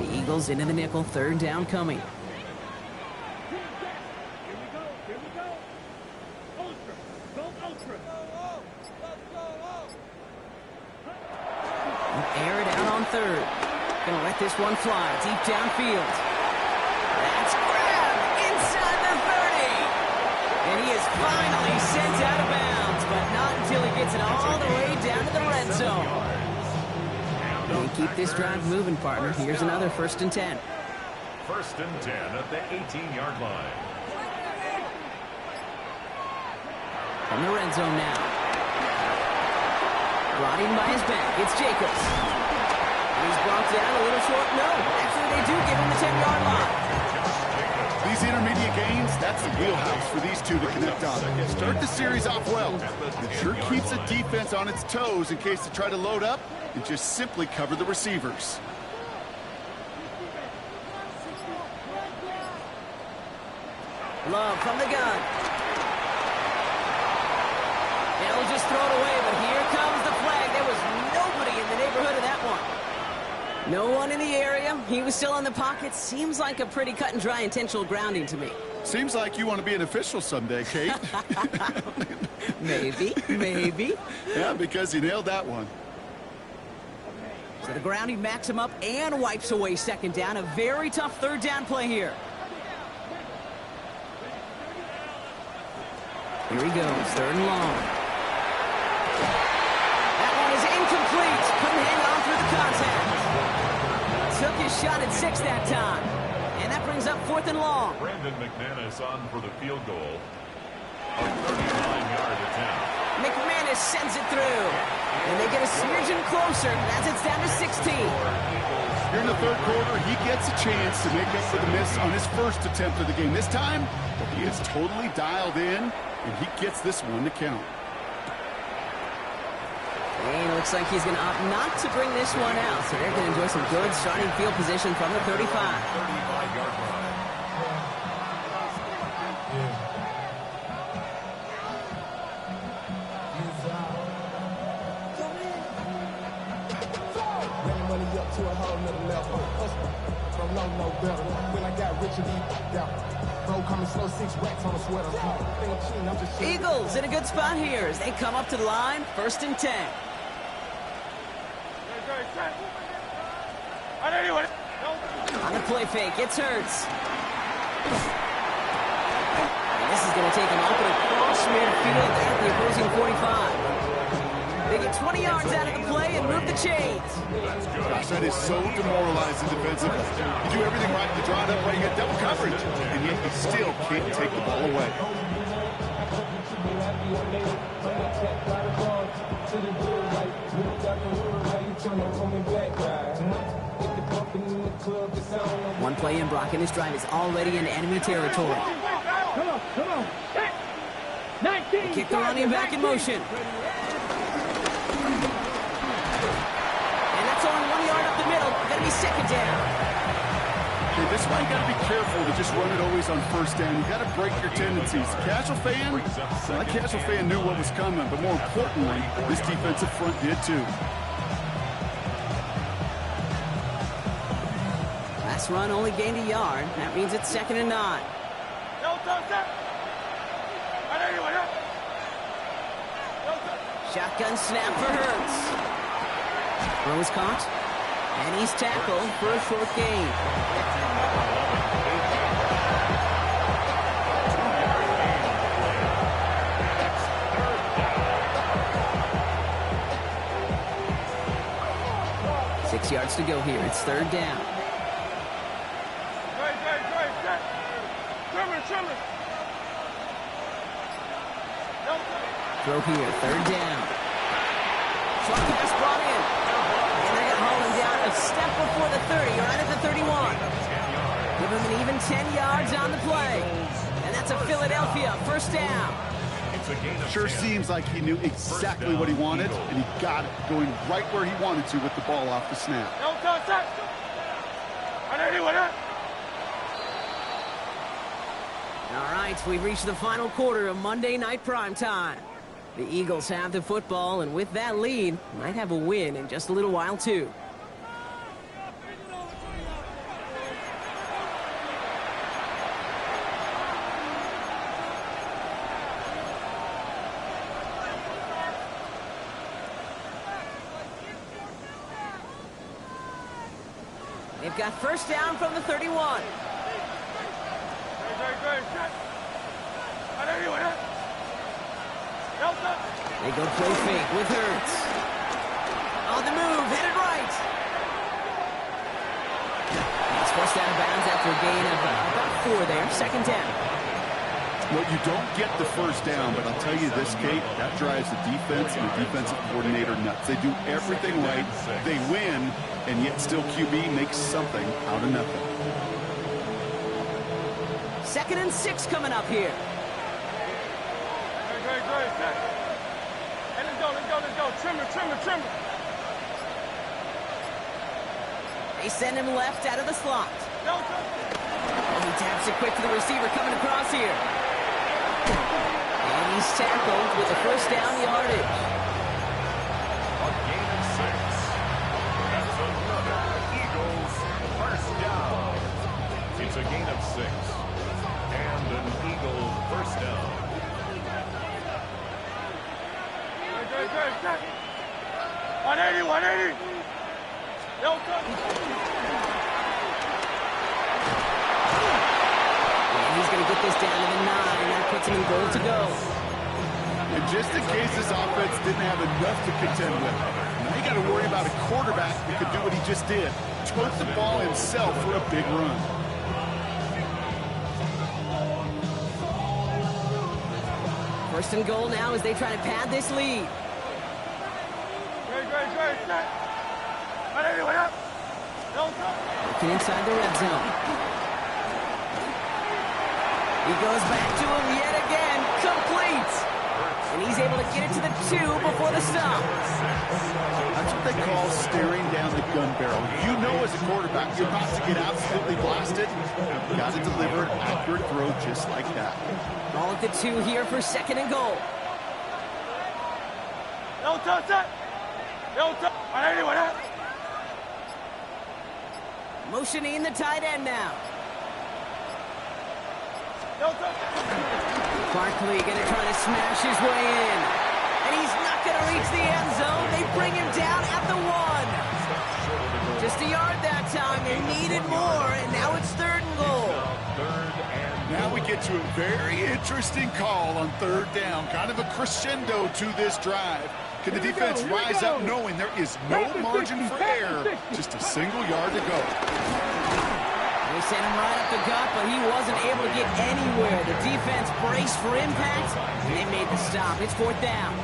9. The Eagles into the nickel, third down coming. Air it out on third. Gonna let this one fly deep downfield. That's grabbed inside the 30. And he is finally sent out of bounds, but not until he gets it all the way down to the red zone. They keep this drive moving, partner. Here's another 1st and 10. 1st and 10 at the 18-yard line. From the red zone now. Brought in by his back. It's Jacobs. He's brought down a little short. No, actually they do give him the 10-yard line. These intermediate gains, that's the wheelhouse for these two to connect on. Start the series off well. It sure keeps the defense on its toes in case they try to load up and just simply cover the receivers. Love from the gun. They'll just throw it away, but here comes the flag. There was nobody in the neighborhood of that one. No one in the area. He was still in the pocket. Seems like a pretty cut and dry intentional grounding to me. Seems like you want to be an official someday, Kate. Maybe. Yeah, because you nailed that one. So the grounding backs him up and wipes away second down. A very tough third down play here. Here he goes, third and long. That one is incomplete. Couldn't hang on through the contact. Took his shot at 6 that time. And that brings up 4th and long. Brandon McManus on for the field goal. A 39-yard attempt. McManus sends it through. And they get a smidgen closer as it's down to 16. Here in the third quarter, he gets a chance to make up for the miss on his first attempt of the game. This time, he is totally dialed in, and he gets this one to count. And it looks like he's going to opt not to bring this one out. So they're going to enjoy some good starting field position from the 35. 35-yard line. Eagles in a good spot here as they come up to the line, 1st and 10. On the play fake, it's Hurts. And this is going to take him off and across midfield at the opposing 45. They get 20 yards out of the play and move the chains. Gosh, that is so demoralizing defensively. You do everything right, you draw it up right, you get double coverage, and yet you still can't take the ball away. One play in, Brock, and his drive is already in enemy territory. Come on. 19. Kick the running back in motion. And that's only 1 yard up the middle. Going to be second down. Okay, this is why you got to be careful to just run it always on first down. You got to break your tendencies. Casual fan, that casual fan knew what was coming, but more importantly, this defensive front did too. Last run only gained a yard. That means it's 2nd and 9. Shotgun snap for Hurts. Throw is caught. And he's tackled for a short gain. 6 yards to go here. It's third down. Throw here, third down. Short pass brought in. And they're going to hold him down a step before the 30, right at the 31. Give him an even 10 yards on the play. And that's a Philadelphia first down. Sure seems like he knew exactly what he wanted, and he got it going right where he wanted to with the ball off the snap. All right, we've reached the final quarter of Monday Night Primetime. The Eagles have the football, and with that lead, might have a win in just a little while, too. They've got first down from the 31. They go play fake with Hurts. On the move, headed right. It's forced out of bounds after a gain of about 4 there. Second down. Well, you don't get the first down, but I'll tell you this, Kate, that drives the defense and the defensive coordinator nuts. They do everything right. They win, and yet still QB makes something out of nothing. 2nd and 6 coming up here. Let's go. Trimmer. They send him left out of the slot. And he taps it quick to the receiver coming across here. And he's tackled with the first down yardage. A gain of 6. That's another Eagles first down. It's a gain of 6. And an Eagle first down. 180. And he's going to get this down to the 9. That puts him in goal to go. And just in case this offense didn't have enough to contend with, now you got to worry about a quarterback that could do what he just did. Tote the ball himself for a big run. First and goal now as they try to pad this lead. Looking inside the red zone. He goes back to him yet again. Complete. And he's able to get it to the 2 before the stop. That's what they call staring down the gun barrel. You know as a quarterback you're about to get absolutely blasted. You got to deliver an accurate throw just like that. Ball at the 2 here for 2nd and goal. Motioning the tight end now. Barkley going to try to smash his way in. And he's not going to reach the end zone. They bring him down at the 1. Just a yard that time. They needed more, and now it's 3rd and goal. Now we get to a very interesting call on 3rd down. Kind of a crescendo to this drive. Can the defense rise up knowing there is no margin for error? Just a single yard to go. They sent him right up the gut, but he wasn't able to get anywhere. The defense braced for impact, and they made the stop. It's 4th down.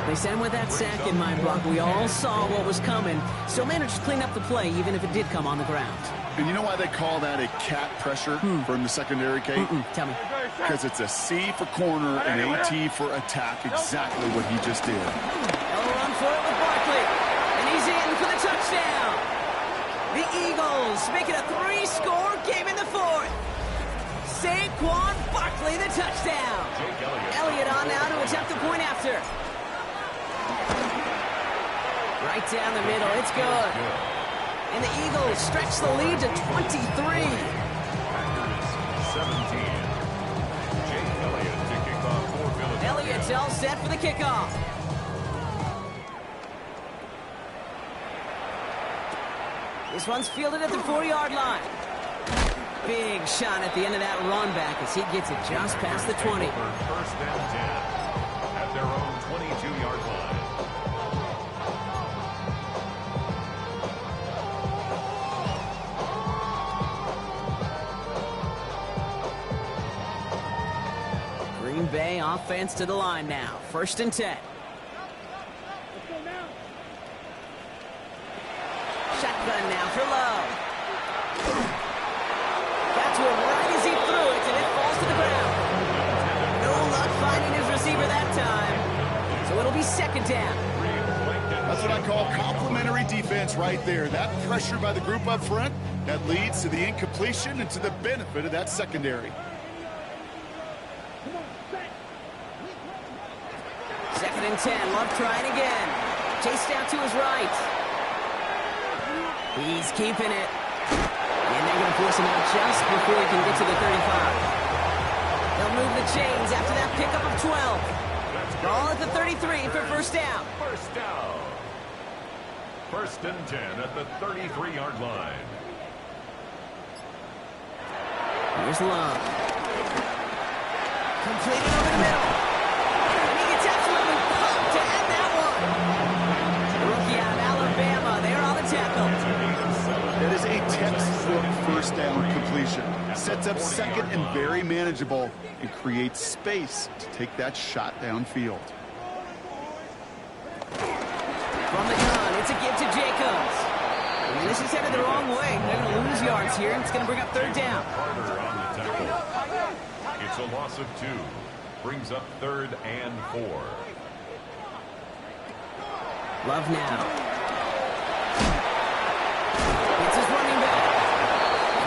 They sent him with that sack in mind, Brock. We all saw what was coming. Still managed to clean up the play, even if it did come on the ground. And you know why they call that a cat pressure from the secondary, Kate? Tell me. Because it's a C for corner and a T for attack. Exactly what he just did. They'll run for it with Barkley. And he's in for the touchdown. The Eagles make it a 3-score game in the 4th. Saquon Barkley, the touchdown. Elliott on now to attempt the point after. Right down the middle. It's good. And the Eagles stretch the lead to 23. 17. Elliott's all set for the kickoff. This one's fielded at the 4-yard line. Big shot at the end of that run back as he gets it just past the 20. First down 10 at their own 22-yard line. Green Bay offense to the line now. 1st and 10. Shotgun now for Love. Got to him right as he threw it, and it falls to the ground. No luck finding his receiver that time. So it'll be 2nd down. That's what I call complimentary defense right there. That pressure by the group up front, that leads to the incompletion and to the benefit of that secondary. 2nd and 10. Love trying again. Chased out to his right. He's keeping it. And they're going to force him out just before he can get to the 35. They'll move the chains after that pickup of 12. Ball at the 33 for 1st down. 1st down. 1st and 10 at the 33-yard line. Here's Love. Completed over the middle. And he gets absolutely pumped to end that one. The rookie out of Alabama, they're on the tackle. That is a textbook 1st down completion. Sets up 2nd and very manageable and creates space to take that shot downfield. From the gun, it's a give to Jacobs. And this is headed the wrong way. They're going to lose yards here, and it's going to bring up 3rd down. Carter on the tackle. It's a loss of 2. Brings up 3rd and 4. Love now. It's his running back.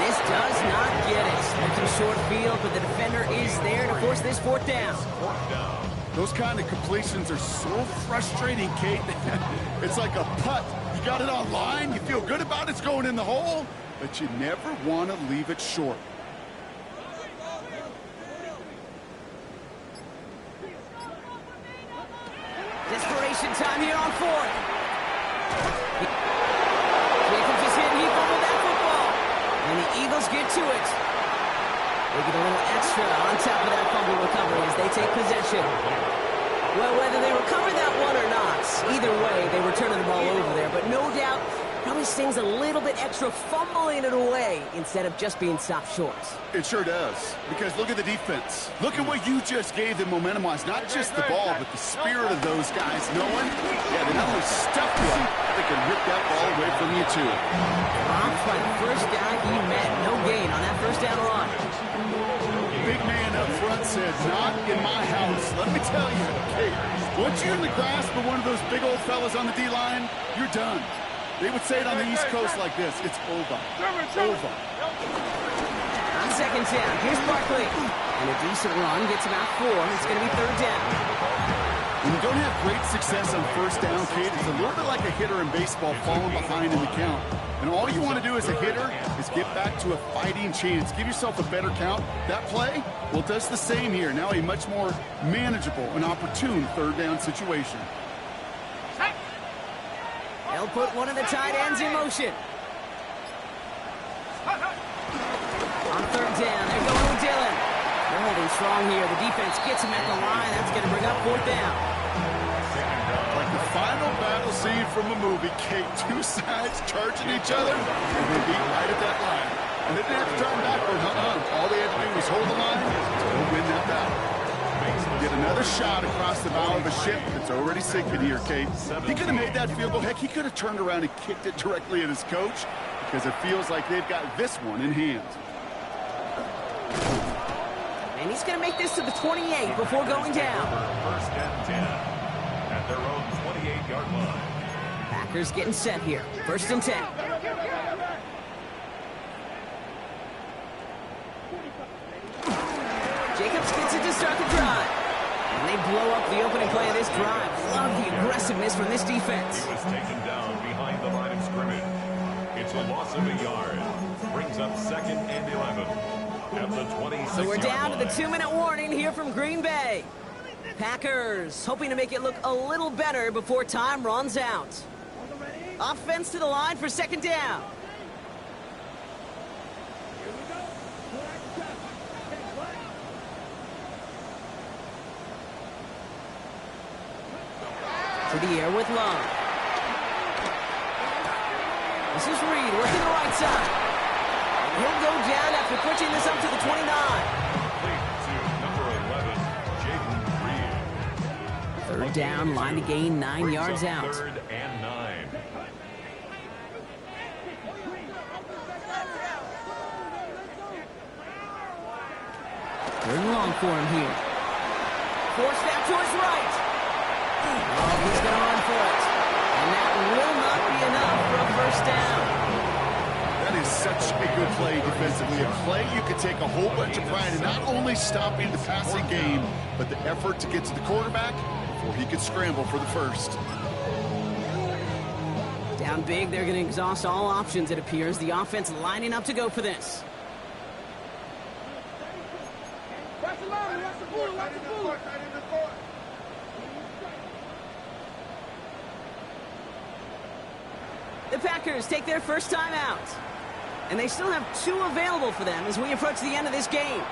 This does not get it. Looking short field, but the defender is there to force this 4th down. 4th down. Those kind of completions are so frustrating, Kate. It's like a putt. You got it on line, you feel good about it's going in the hole, but you never want to leave it short. Desperation time here on 4th. Jacobs is hit, he fumbled that football. And the Eagles get to it. They get a little extra on top of that fumble recovery as they take possession. Well, whether they recover that one or not, either way, they were turning the ball over there. But no doubt, probably stings a little bit extra fumbling it away instead of just being stopped short. It sure does, because look at the defense. Look at what you just gave them momentum-wise. Not just the ball, but the spirit of those guys knowing, yeah, they not only stuffed you, they can rip that ball away from you, too. Off by the first guy he met. No gain on that 1st down run. Big man up front said, not in my house. Let me tell you, hey, once you're in the grasp of one of those big old fellas on the D-line, you're done. They would say it on the East Coast like this, it's over. Over. On 2nd down, here's Barkley. And a decent run gets about 4. It's going to be 3rd down. When you don't have great success on 1st down, Kate, it's a little bit like a hitter in baseball falling behind in the count. And all you want to do as a hitter is get back to a fighting chance. Give yourself a better count. That play, well, it does the same here. Now a much more manageable and opportune 3rd down situation. They'll put one of the tight ends in motion. On 3rd down, they're going with Dillon. They're holding strong here. The defense gets him at the line. That's going to bring up 4th down. Like the final battle scene from a movie, Kate, 2 sides charging each other, and they beat right at that line. And they didn't have to turn backward. All they had to do was hold the line to win that battle. Get another shot across the bow of a ship that's already sinking here, Kate. He could have made that field goal. Heck, he could have turned around and kicked it directly at his coach, because it feels like they've got this one in hand. And he's going to make this to the 28 before going down. 1st and 10 at their own 28-yard line. Packers getting set here. 1st and 10. Jacobs gets it to start the drive. And they blow up the opening play of this drive. Love the aggressiveness from this defense. He was taken down behind the line of scrimmage. It's a loss of a yard. Brings up 2nd and 11 at the 26-yard So we're down to the line. 2-minute warning here from Green Bay. Packers hoping to make it look a little better before time runs out. Offense to the line for 2nd down. To the air with Love. This is Reed working the right side. He'll go down after pushing this up to the 29. Complete to number 11, Third down, line to gain 9 yards out. Third and 9. Third and long for him here. Forced out to his right. Oh, he's going to run for it. And that will not be enough for a first down. That is such a good play defensively. A play you could take a whole bunch of pride in not only stopping the passing game, but the effort to get to the quarterback before he could scramble for the first. Down big, they're going to exhaust all options, it appears. The offense lining up to go for this. The Packers take their first time out. And they still have 2 available for them as we approach the end of this game.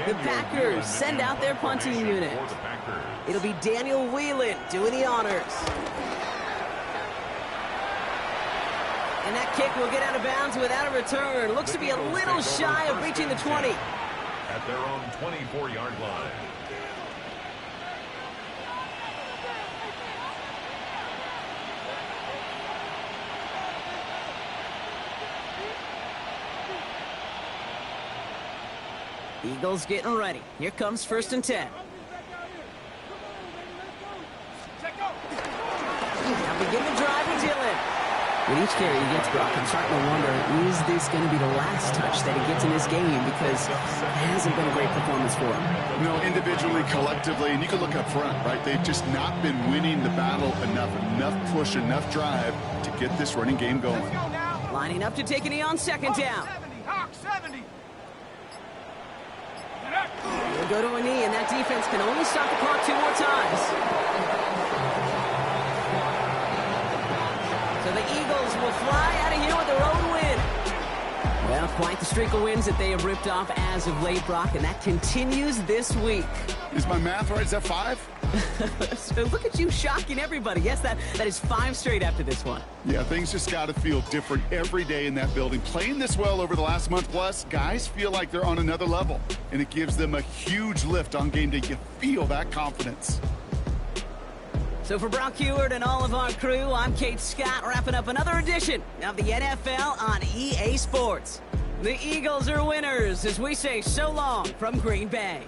The Packers send out their punting unit. It'll be Daniel Whelan doing the honors. And that kick will get out of bounds without a return. Looks to be a little shy of reaching the 20. At their own 24-yard line. Eagles getting ready. Here comes 1st and 10. Now begin the drive with Dillon. With each carry he gets, Brock, I'm starting to wonder, is this going to be the last touch that he gets in this game? Because it hasn't been a great performance for him. No, individually, collectively, and you can look up front, right? They've just not been winning the battle enough push, enough drive to get this running game going. Lining up to take a knee on 2nd down. Hawk 70. He'll go to a knee, and that defense can only stop the clock 2 more times. So the Eagles will fly out of here with their own win. Well, quite the streak of wins that they have ripped off as of late, Brock, and that continues this week. Is my math right? Is that 5? So look at you shocking everybody. Yes, that is 5 straight after this one. Yeah, things just got to feel different every day in that building. Playing this well over the last month plus, guys feel like they're on another level, and it gives them a huge lift on game day. You feel that confidence. So for Brock Heward and all of our crew, I'm Kate Scott, wrapping up another edition of the NFL on EA Sports. The Eagles are winners as we say so long from Green Bay.